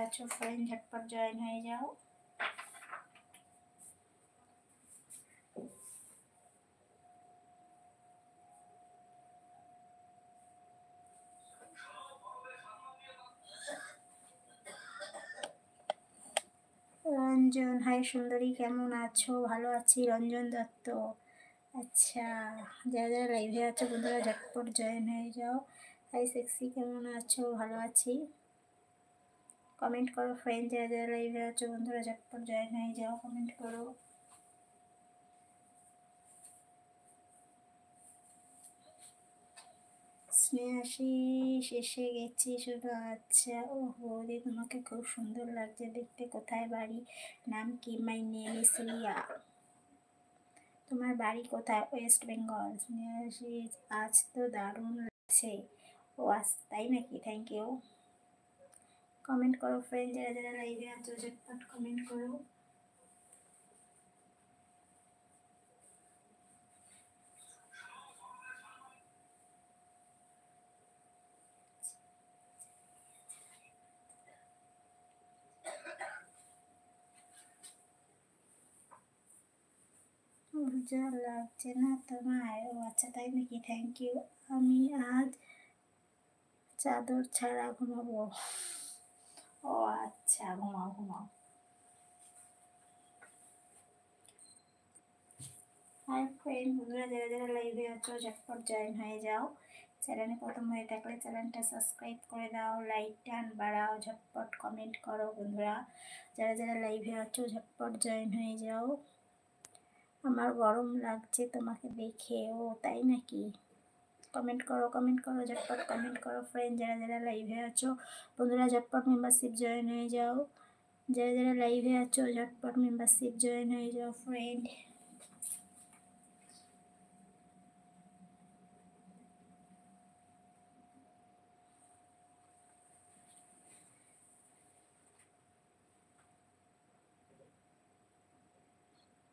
আছো ফ্রেন্ড ঝটপট জয়েন হয়ে যাও। রঞ্জন, হাই সুন্দরী, কেমন আছো? ভালো আছি, রঞ্জন দত্ত। আচ্ছা, যারা যারা লাইভে আছো বন্ধুরা ঝটপট জয়েন হয়ে যাও। হাই সেক্সি, কেমন আছো? ভালো আছি। কমেন্ট করো ফ্রেন্ড, যারা যারা লাইভে আছো বন্ধুরা ঝটপট জয়েন হয়ে যাও, কমেন্ট করো। স্নেহাশিস এসে গেছি শুধু। আচ্ছা, ও বৌদি তোমাকে খুব সুন্দর লাগছে দেখতে। কোথায় বাড়ি? নাম কি? My name is Riya. তোমার বাড়ি কোথায়? ওয়েস্ট বেঙ্গল। স্নেহাশিস, আজ তো দারুণ লাগছে। ও আজ তাই নাকি? Thank you. কমেন্ট করো ফ্রেন্ড, যারা যারা লাইভে আছো ঝটপট কমেন্ট করো। উজ্জ্বল লাগছে না তোমায়? ও আচ্ছা তাই নাকি? Thank you. আমি আজ চাদর ছাড়া ঘুমাবো। ও আচ্ছা, ঘুমাও ঘুমাও। হাই ফ্রেন্ড, বন্ধুরা যারা যারা লাইভে আছো ঝটপট জয়েন হয়ে যাও। চ্যানেলে প্রথম হয়ে থাকলে চ্যানেলটা সাবস্ক্রাইব করে দাও, লাইক টান বাড়াও, ঝটপট কমেন্ট করো বন্ধুরা। যারা যারা লাইভে আছো ঝটপট জয়েন হয়ে যাও। আমার গরম লাগছে তোমাকে দেখে। ও তাই নাকি? কমেন্ট করো কমেন্ট করো, ঝটপট কমেন্ট করো ফ্রেন্ড, যারা যারা লাইভে আছো বন্ধুরা ঝটপট মেম্বারশিপ জয়েন হয়ে যাও। যারা যারা লাইভে আছো ঝটপট মেম্বারশিপ জয়েন হয়ে যাও ফ্রেন্ড।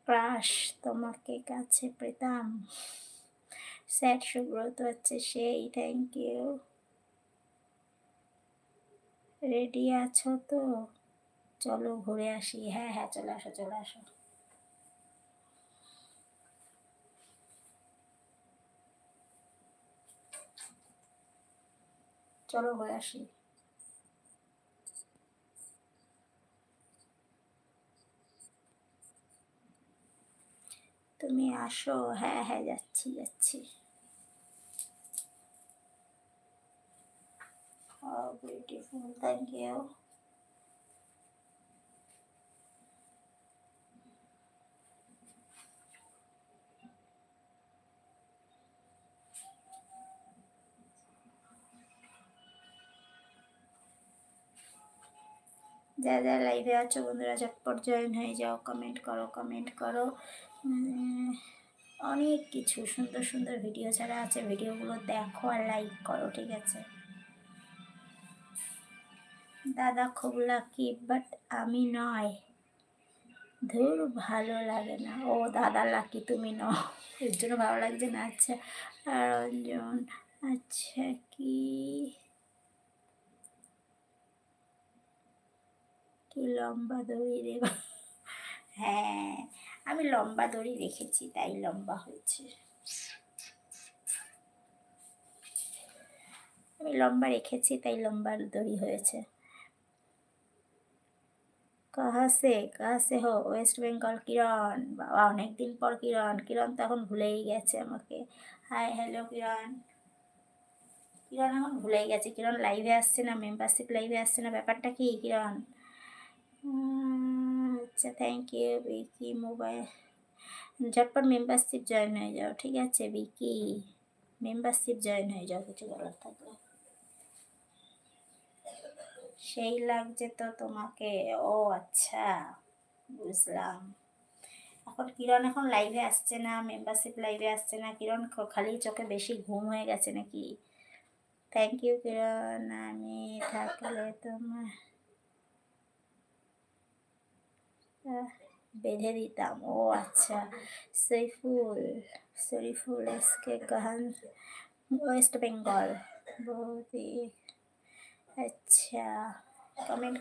ক্রাশ তোমাকে কাছে পেতাম। স্যার সুব্রত হচ্ছে সেই, থ্যাংক ইউ। রেডি আছো তো? চলো ঘুরে আসি। হ্যাঁ হ্যাঁ, চলে আসো চলে আসো। চলো ঘুরে আসি। তুমি আসো। হ্যাঁ হ্যাঁ, যাচ্ছি যাচ্ছি। Beautiful, thank you. যারা যারা লাইভে আছো বন্ধুরা ঝটপট জয়েন হয়ে যাও, কমেন্ট করো কমেন্ট করো। অনেক কিছু সুন্দর সুন্দর ভিডিও ছাড়া আছে, ভিডিওগুলো দেখো আর লাইক করো, ঠিক আছে? দাদা খুব লাকি বাট আমি নয়। ধুর, ভালো লাগে না। ও দাদা লাকি, তুমি নও, এর জন্য ভালো লাগছে না। আচ্ছা রঞ্জন, আচ্ছা কি কি লম্বা দড়ি রে হ্যাঁ, আমি লম্বা দড়ি রেখেছি তাই লম্বা হয়েছে। আমি লম্বা রেখেছি তাই লম্বা দড়ি হয়েছে। কাহা সে হো? ওয়েস্ট বেঙ্গল। কিরণ, বাবা অনেক দিন পর কিরণ। কিরণ তো এখন ভুলেই গেছে আমাকে। হাই হ্যালো কিরণ। কিরণ এখন ভুলেই গেছে। কিরণ লাইভে আসছে না, মেম্বারশিপ লাইভে আসছে না, ব্যাপারটা কি কিরণ? আচ্ছা থ্যাংক ইউ বিকি মোবাইল। ঝটপট মেম্বারশিপ জয়েন হয়ে যাও, ঠিক আছে বিকি? মেম্বারশিপ জয়েন হয়ে যাও কিছু বলার থাকলে। সেই লাগছে তো তোমাকে। ও আচ্ছা, বুঝলাম। এখন কিরণ এখন লাইভে আসছে না, মেম্বারশিপ লাইভে আসছে না। কিরণ খালি চোখে বেশি ঘুম হয়ে গেছে নাকি? Thank you Kiran. আমি থাকলে তোমার বেঁধে দিতাম। ও আচ্ছা। সৈফুল, শরীফুল এসকে কাহান, ওয়েস্ট বেঙ্গল। বৌদি, আচ্ছা। কমেন্ট